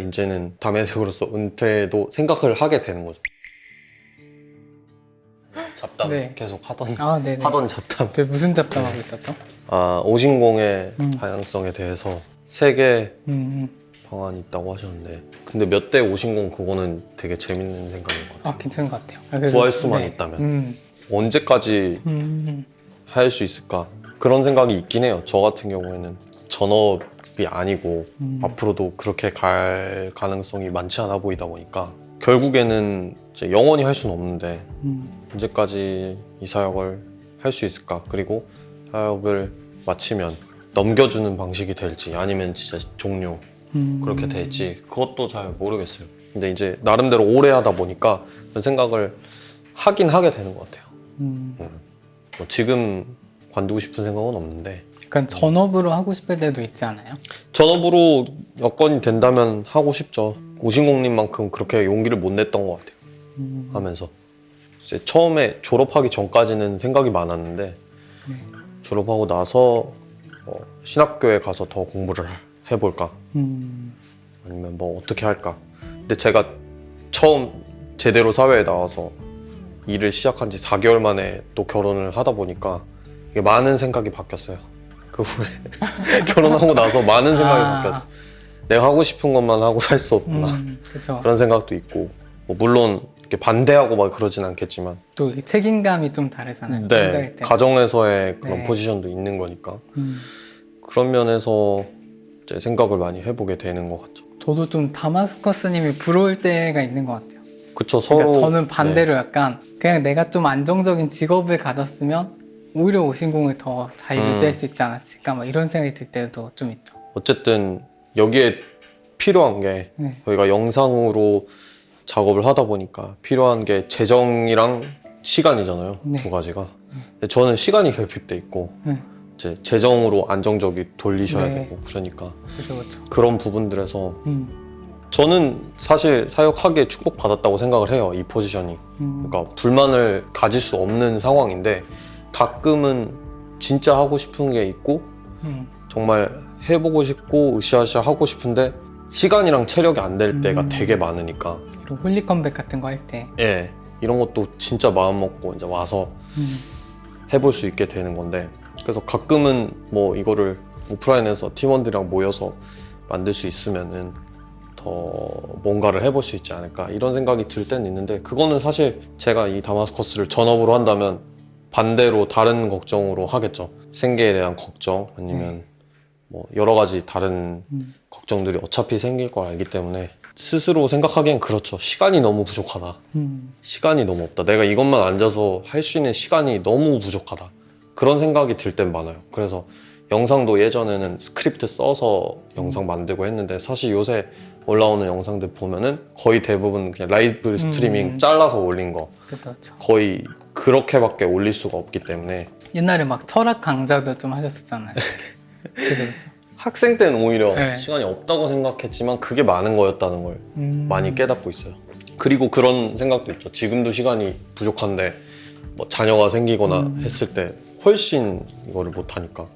이제는 담회색으로서 은퇴도 생각을 하게 되는 거죠. 잡담 네. 계속 하던 네네. 하던 잡담. 저희 무슨 잡담하고 있었죠? 오신공의 다양성에 대해서 3개 음. 방안이 있다고 하셨는데, 근데 몇 대 오신공 그거는 되게 재밌는 생각인 것 같아요. 괜찮은 것 같아요. 그래서- 구할 수만 네. 있다면 언제까지 할 수 있을까, 그런 생각이 있긴 해요. 저 같은 경우에는 전업이 아니고 앞으로도 그렇게 갈 가능성이 많지 않아 보이다 보니까 결국에는 이제 영원히 할 수는 없는데 언제까지 이 사역을 할 수 있을까, 그리고 사역을 마치면 넘겨주는 방식이 될지 아니면 진짜 종료 그렇게 될지 그것도 잘 모르겠어요. 근데 이제 나름대로 오래 하다 보니까 그런 생각을 하긴 하게 되는 것 같아요. 뭐 지금 관두고 싶은 생각은 없는데, 약간 전업으로 하고 싶을 때도 있지 않아요? 전업으로 여건이 된다면 하고 싶죠. 오신공님만큼 그렇게 용기를 못 냈던 것 같아요. 하면서 이제 처음에 졸업하기 전까지는 생각이 많았는데 졸업하고 나서 신학교에 가서 더 공부를 해볼까, 아니면 뭐 어떻게 할까. 근데 제가 처음 제대로 사회에 나와서 일을 시작한 지 4개월 만에 또 결혼을 하다 보니까 이게 많은 생각이 바뀌었어요. 그 후에 결혼하고 나서 많은 생각이 바뀌었어. 내가 하고 싶은 것만 하고 살 수 없구나. 그렇죠. 그런 생각도 있고, 뭐 물론 이렇게 반대하고 막 그러진 않겠지만 또 이게 책임감이 좀 다르잖아요. 혼자일 네, 때. 가정에서의 그런 네. 포지션도 있는 거니까 음. 그런 면에서 이제 생각을 많이 해보게 되는 것 같죠. 저도 좀 다마스커스님이 부러울 때가 있는 것 같아요. 그쵸, 서로. 그러니까 저는 반대로 약간 그냥 내가 좀 안정적인 직업을 가졌으면 오히려 오신공을 더 잘 유지할 수 있지 않았을까, 막 이런 생각이 들 때도 좀 있죠. 어쨌든 여기에 필요한 게 네. 저희가 영상으로 작업을 하다 보니까 필요한 게 재정이랑 시간이잖아요. 네. 두 가지가. 근데 저는 시간이 결핍돼 있고 네. 이제 재정으로 안정적이 돌리셔야 네. 되고, 그러니까 그렇죠. 그런 부분들에서 저는 사실 사역하기에 축복받았다고 생각을 해요. 이 포지션이. 그러니까 불만을 가질 수 없는 상황인데 가끔은 진짜 하고 싶은 게 있고 정말 해보고 싶고 으쌰으쌰 하고 싶은데 시간이랑 체력이 안 될 때가 되게 많으니까, 그리고 홀리 컴백 같은 거 할 때. 예, 이런 것도 진짜 마음 먹고 이제 와서 해볼 수 있게 되는 건데, 그래서 가끔은 뭐 이거를 오프라인에서 팀원들이랑 모여서 만들 수 있으면은 더 뭔가를 해볼 수 있지 않을까, 이런 생각이 들 때는 있는데, 그거는 사실 제가 이 다마스커스를 전업으로 한다면 반대로 다른 걱정으로 하겠죠. 생계에 대한 걱정, 아니면 뭐 여러 가지 다른 걱정들이 어차피 생길 걸 알기 때문에 스스로 생각하기엔 그렇죠. 시간이 너무 부족하다. 시간이 너무 없다. 내가 이것만 앉아서 할 수 있는 시간이 너무 부족하다. 그런 생각이 들 땐 많아요. 그래서 영상도 예전에는 스크립트 써서 영상 만들고 했는데, 사실 요새 올라오는 영상들 보면은 거의 대부분 그냥 라이브 스트리밍 잘라서 올린 거, 그렇죠. 거의 그렇게밖에 올릴 수가 없기 때문에. 옛날에 막 철학 강좌도 좀 하셨었잖아요. 그죠. 학생 때는 오히려 네. 시간이 없다고 생각했지만 그게 많은 거였다는 걸 많이 깨닫고 있어요. 그리고 그런 생각도 있죠. 지금도 시간이 부족한데 뭐 자녀가 생기거나 했을 때 훨씬 이거를 못하니까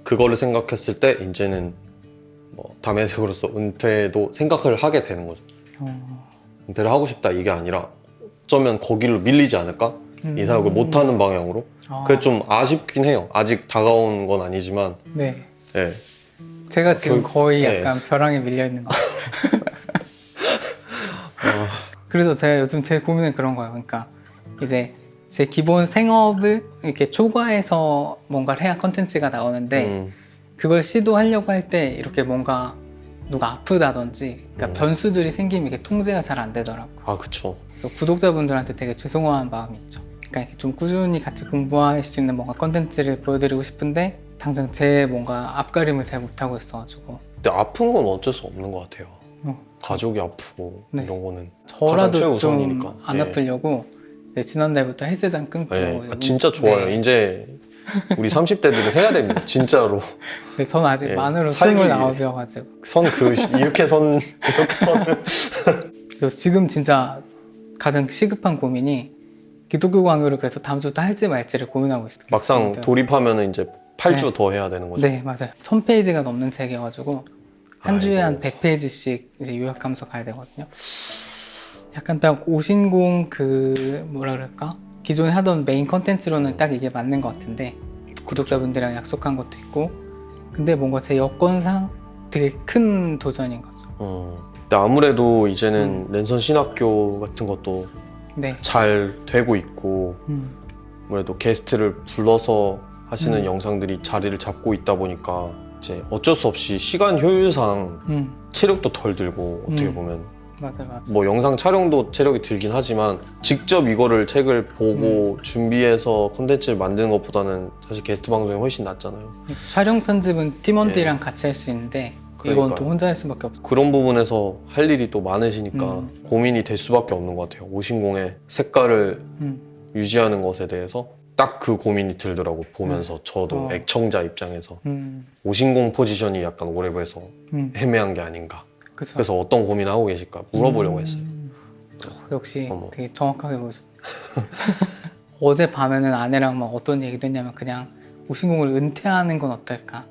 그거를 생각했을 때 이제는 뭐 담회색으로서 은퇴도 생각을 하게 되는 거죠. 은퇴를 하고 싶다 이게 아니라 어쩌면 거기로 밀리지 않을까? 이 사역을 못하는 방향으로. 그게 좀 아쉽긴 해요. 아직 다가온 건 아니지만. 네. 예. 제가 지금 거의 네. 약간 벼랑에 밀려 있는 것 같아요. 그래서 제가 요즘 제 고민은 그런 거예요. 그러니까 이제 제 기본 생업을 이렇게 초과해서 뭔가를 해야 컨텐츠가 나오는데 그걸 시도하려고 할 때 이렇게 뭔가 누가 아프다든지, 그러니까 변수들이 생기면 이게 통제가 잘 안 되더라고요. 아, 그쵸. 그래서 구독자분들한테 되게 죄송한 마음이 있죠. 그러니까 이렇게 좀 꾸준히 같이 공부할 수 있는 뭔가 컨텐츠를 보여드리고 싶은데 당장 제 뭔가 앞가림을 잘 못하고 있어가지고. 근데 아픈 건 어쩔 수 없는 것 같아요. 가족이 아프고 네. 이런 거는 가장 저라도 최우선이니까. 좀 안 아프려고 지난달부터 헬스장 끊고. 네. 진짜 좋아요. 네. 이제 우리 30대들은 해야 됩니다. 진짜로. 네, 저는 아직 예, 만으로 살기 29이어가지고. 이렇게 선을. 그래서 지금 진짜 가장 시급한 고민이 기독교 강요를 그래서 다음 주부터 할지 말지를 고민하고 있어요. 막상 돌입하면 이제 8주 네. 더 해야 되는 거죠. 네, 맞아요. 1000페이지가 넘는 책이어가지고 한 주에 아이고. 한 100페이지씩 이제 요약하면서 가야 되거든요. 약간 딱 오신공 그 뭐라 그럴까? 기존에 하던 메인 컨텐츠로는 딱 이게 맞는 것 같은데 구독자분들이랑 약속한 것도 있고 근데 뭔가 제 여건상 되게 큰 도전인 거죠. 근데 아무래도 이제는 랜선 신학교 같은 것도 네. 잘 되고 있고 아무래도 게스트를 불러서 하시는 영상들이 자리를 잡고 있다 보니까 이제 어쩔 수 없이 시간 효율상 체력도 덜 들고 어떻게 보면 맞아. 뭐 영상 촬영도 체력이 들긴 하지만 직접 이거를 책을 보고 준비해서 콘텐츠를 만드는 것보다는 사실 게스트 방송이 훨씬 낫잖아요. 촬영 편집은 팀원들이랑 같이 할 수 있는데 이건 그러니까요. 또 혼자 할 수밖에 없어. 그런 부분에서 할 일이 또 많으시니까 고민이 될 수밖에 없는 것 같아요. 오신공의 색깔을 유지하는 것에 대해서 딱 그 고민이 들더라고 보면서 저도 애청자 입장에서 오신공 포지션이 약간 올해부에서 애매한 게 아닌가. 그쵸. 그래서 어떤 고민을 하고 계실까 물어보려고 했어요. 역시 어머. 되게 정확하게 보셨. 어제 밤에는 아내랑 막 어떤 얘기도 했냐면 그냥 오신공을 은퇴하는 건 어떨까.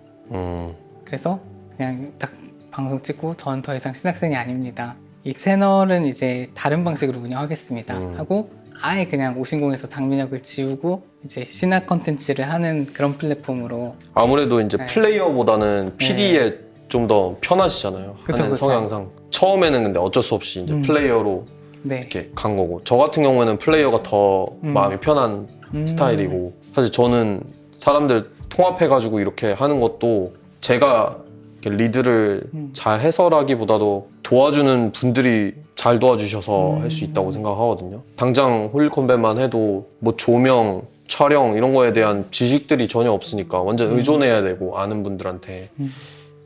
그래서 그냥 딱 방송 찍고 전 더 이상 신학생이 아닙니다. 이 채널은 이제 다른 방식으로 운영하겠습니다. 하고 아예 그냥 오신공에서 장민혁을 지우고 이제 신학 컨텐츠를 하는 그런 플랫폼으로. 아무래도 이제 네. 플레이어보다는 PD에 좀 더 편하시잖아요. 그쵸, 하는 그쵸. 성향상. 처음에는 근데 어쩔 수 없이 이제 플레이어로 네. 이렇게 간 거고 저 같은 경우에는 플레이어가 더 마음이 편한 스타일이고 사실 저는 사람들 통합해가지고 이렇게 하는 것도 제가 이렇게 리드를 잘 해서라기보다도 도와주는 분들이 잘 도와주셔서 할 수 있다고 생각하거든요. 당장 홀리컴뱃만 해도 뭐 조명, 촬영 이런 거에 대한 지식들이 전혀 없으니까 완전 의존해야 되고 아는 분들한테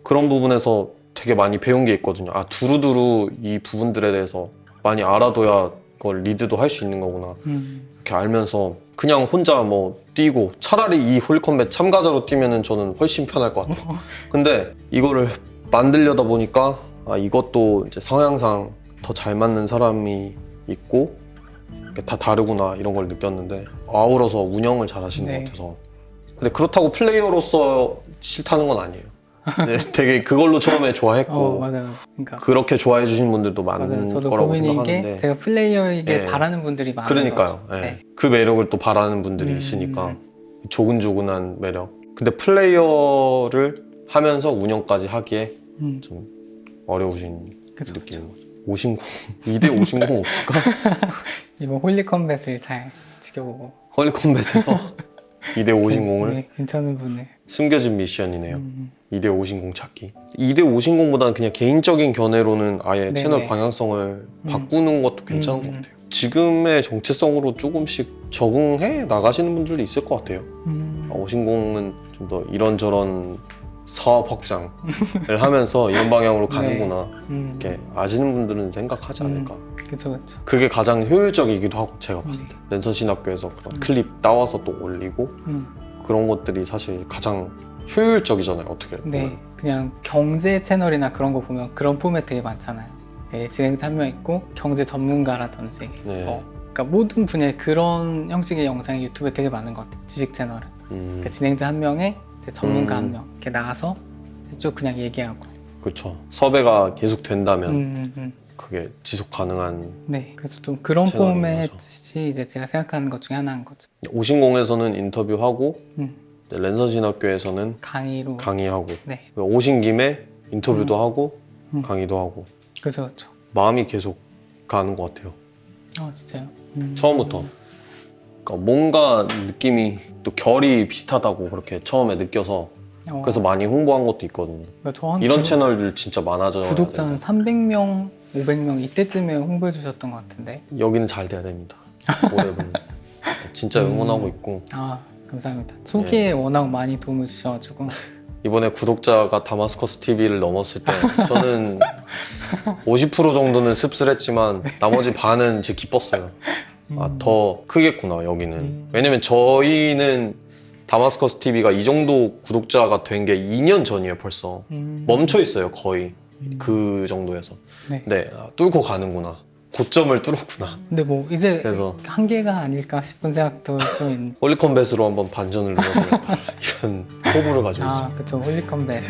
그런 부분에서 되게 많이 배운 게 있거든요. 아 두루두루 이 부분들에 대해서 많이 알아둬야 그걸 리드도 할 수 있는 거구나 이렇게 알면서 그냥 혼자 뭐 뛰고 차라리 이 홀컴뱃 참가자로 뛰면은 저는 훨씬 편할 것 같아요. 근데 이거를 만들려다 보니까 아 이것도 이제 성향상 더 잘 맞는 사람이 있고 이게 다 다르구나 이런 걸 느꼈는데 아우러서 운영을 잘 하시는 네. 것 같아서 근데 그렇다고 플레이어로서 싫다는 건 아니에요. 네, 되게 그걸로 처음에 좋아했고 맞아요. 그러니까 그렇게 좋아해 주신 분들도 맞아요. 많은 저도 거라고 고민인 생각하는데 게 제가 플레이어에게 예. 바라는 분들이 많은 그러니까요. 거죠. 예. 네. 그 매력을 또 바라는 분들이 있으니까 조근조근한 매력. 근데 플레이어를 하면서 운영까지 하기에 좀 어려우신 그쵸, 느낌인 거죠. 오신공 2대 오신공 없을까? 이번 홀리컴뱃을 잘 지켜보고 홀리콤뱃에서 2대 오신공을 네, 괜찮은 분을 숨겨진 미션이네요. 2대 오신공 찾기. 2대 오신공보다는 그냥 개인적인 견해로는 아예 네네. 채널 방향성을 바꾸는 것도 괜찮은 것 같아요. 지금의 정체성으로 조금씩 적응해 나가시는 분들도 있을 것 같아요. 아, 오신공은 좀 더 이런저런 사업 확장을 하면서 이런 방향으로 가는구나. 이렇게 아시는 분들은 생각하지 않을까. 그쵸. 그게 가장 효율적이기도 하고 제가 봤을 때 랜선 신학교에서 그런 클립 따와서 또 올리고 그런 것들이 사실 가장 효율적이잖아요. 어떻게 보면. 네, 그냥 경제 채널이나 그런 거 보면 그런 포맷 되게 많잖아요. 네, 진행자 한 명 있고 경제 전문가라든지 네. 그러니까 모든 분야의 그런 형식의 영상이 유튜브에 되게 많은 것 같아요. 지식 채널은. 그러니까 진행자 한 명에 이제 전문가 한 명 이렇게 나와서 쭉 그냥 얘기하고. 그렇죠. 섭외가 계속 된다면 그게 지속 가능한. 네, 그래서 좀 그런 채널인 포맷이 이제 제가 생각하는 것 중에 하나인 거죠. 오신공에서는 인터뷰하고 랜선 신학교에서는 강의로. 강의하고 네, 오신 김에 인터뷰도 하고 강의도 하고 그렇죠. 마음이 계속 가는 것 같아요. 진짜요? 처음부터. 그러니까 뭔가 느낌이 또 결이 비슷하다고 그렇게 처음에 느껴서 그래서 많이 홍보한 것도 있거든요. 그러니까 저한 이런 채널들 진짜 많아져야 구독자 한 된다. 300명, 500명 이때쯤에 홍보해 주셨던 것 같은데. 여기는 잘 돼야 됩니다. 올해는 진짜 응원하고 있고 감사합니다. 초기에 워낙 많이 도움을 주셔가지고. 이번에 구독자가 다마스커스 TV를 넘었을 때 저는 50% 정도는 씁쓸했지만 나머지 반은 진짜 기뻤어요. 아, 더 크겠구나 여기는. 왜냐면 저희는 다마스커스 TV가 이 정도 구독자가 된 게 2년 전이에요 벌써. 멈춰 있어요 거의 그 정도에서. 네. 네, 뚫고 가는구나. 고점을 뚫었구나. 근데 뭐 이제 그래서 한계가 아닐까 싶은 생각도 좀 있는. 홀리컴뱃으로 한번 반전을 노려보겠다 이런 포부를 가지고 있습니다. 그쵸. 홀리컴뱃.